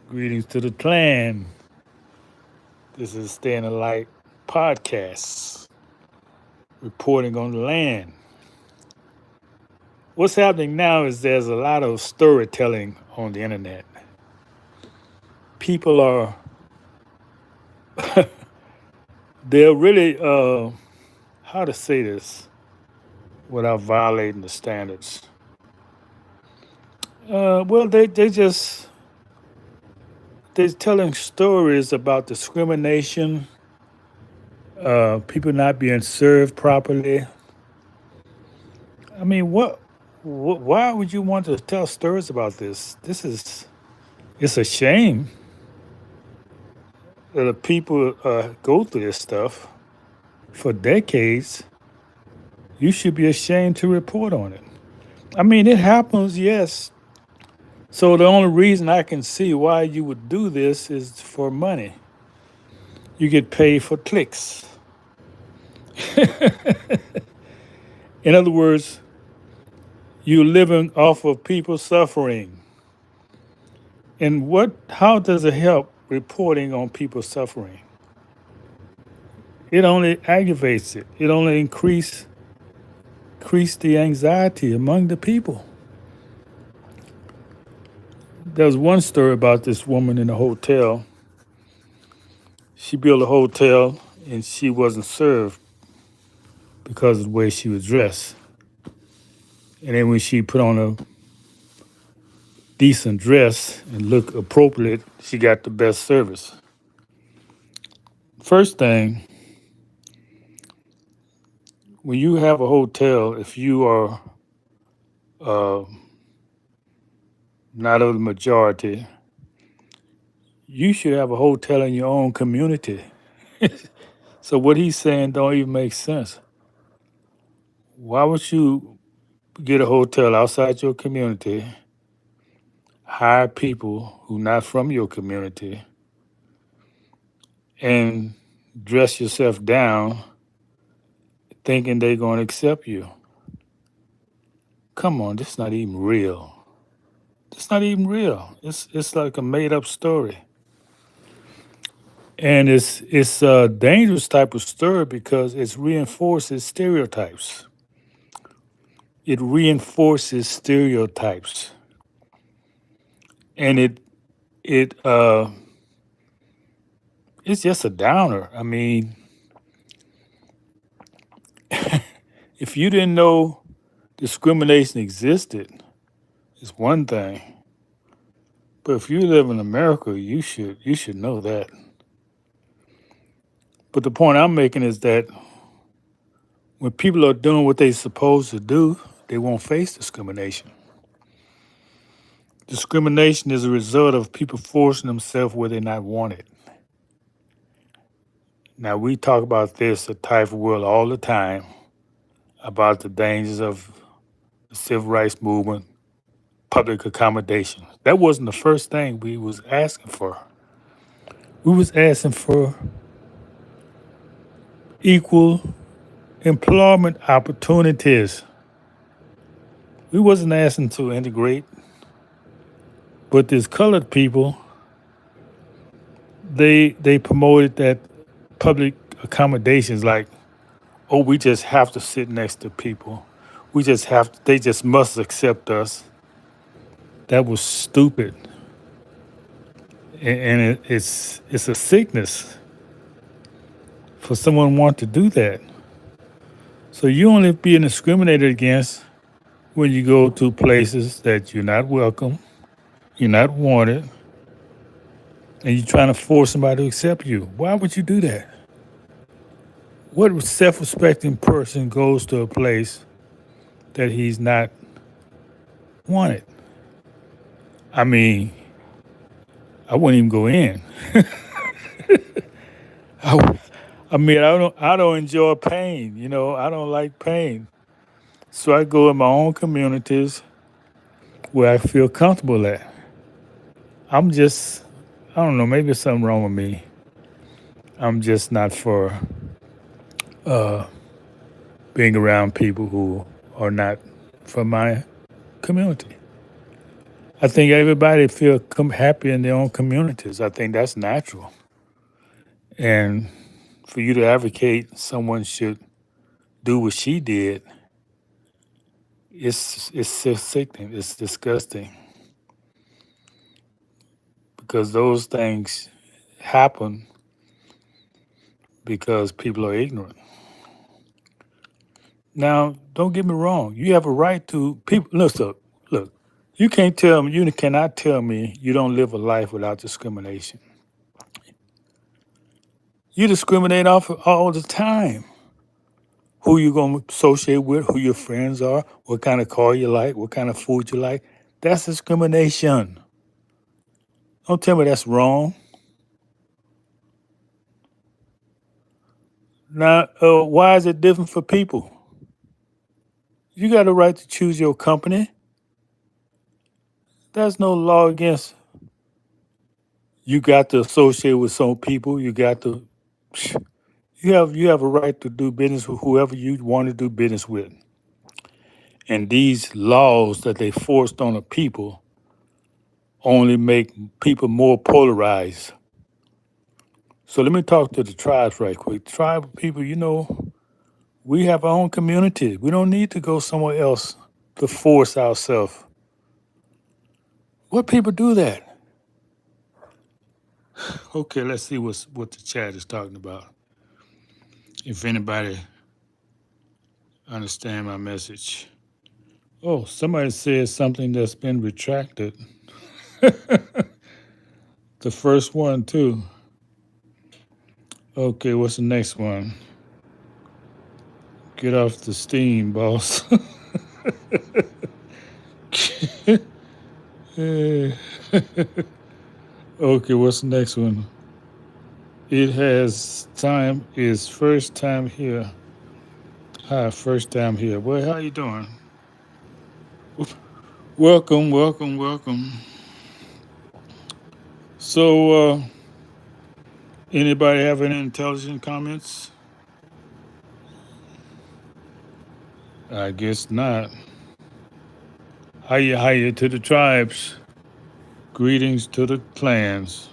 Greetings to the clan. This is Staying Alight podcast, reporting on the land. What's happening now is there's a lot of storytelling on the internet. People are, they're really, how to say this without violating the standards? They're telling stories about discrimination, people not being served properly. I mean, why would you want to tell stories about this? It's a shame that the people go through this stuff for decades. You should be ashamed to report on it. I mean, it happens, yes. So the only reason I can see why you would do this is for money. You get paid for clicks. In other words, you're living off of people suffering. And how does it help reporting on people suffering? It only aggravates it. It only increase the anxiety among the people. There was one story about this woman in a hotel. She built a hotel and she wasn't served because of the way she was dressed. And then when she put on a decent dress and looked appropriate, she got the best service. First thing, when you have a hotel, if you are uh, not of the majority, you should have a hotel in your own community. So what he's saying don't even make sense. Why would you get a hotel outside your community, hire people who not from your community, and dress yourself down thinking they're going to accept you? Come on, this is not even real. It's not even real. It's like a made up story. And it's a dangerous type of story because it reinforces stereotypes. It reinforces stereotypes. And it it's just a downer. I mean, if you didn't know discrimination existed, it's one thing. But if you live in America, you should know that. But the point I'm making is that when people are doing what they're supposed to do, they won't face discrimination. Discrimination is a result of people forcing themselves where they're not wanted. Now we talk about this at Type World all the time about the dangers of the civil rights movement, public accommodation. That wasn't the first thing we was asking for. We was asking for equal employment opportunities. We wasn't asking to integrate, but these colored people, they promoted that public accommodations like, oh, we just have to sit next to people. They just must accept us. That was stupid. And it's a sickness for someone want to do that. So you only being discriminated against when you go to places that you're not welcome, you're not wanted, and you're trying to force somebody to accept you. Why would you do that? What self-respecting person goes to a place that he's not wanted? I mean, I wouldn't even go in. I, I mean, I don't enjoy pain. I don't like pain. So I go in my own communities where I feel comfortable at. I'm just, I don't know, maybe there's something wrong with me. I'm just not for uh, being around people who are not from my community. I think everybody feel happy in their own communities. I think that's natural. And for you to advocate someone should do what she did, it's so sickening. It's disgusting because those things happen because people are ignorant. Now, don't get me wrong. You have a right to people. Look. You can't tell me. You cannot tell me you don't live a life without discrimination. You discriminate off all the time. Who you gonna associate with? Who your friends are? What kind of car you like? What kind of food you like? That's discrimination. Don't tell me that's wrong. Now, why is it different for people? You got a right to choose your company. There's no law against you got to associate with some people. You got to you have a right to do business with whoever you want to do business with. And these laws that they forced on the people only make people more polarized. So let me talk to the tribes right quick. Tribal people, we have our own community. We don't need to go somewhere else to force ourselves. What people do that? Okay, let's see what the chat is talking about. If anybody understand my message. Oh, somebody said something that's been retracted. The first one too. Okay, what's the next one? Get off the steam, boss. Eh, okay, what's the next one? It has time is first time here. Hi, first time here. Well, how you doing? Welcome, welcome, welcome. So, anybody have any intelligent comments? I guess not. Hiya, hiya to the tribes. Greetings to the clans.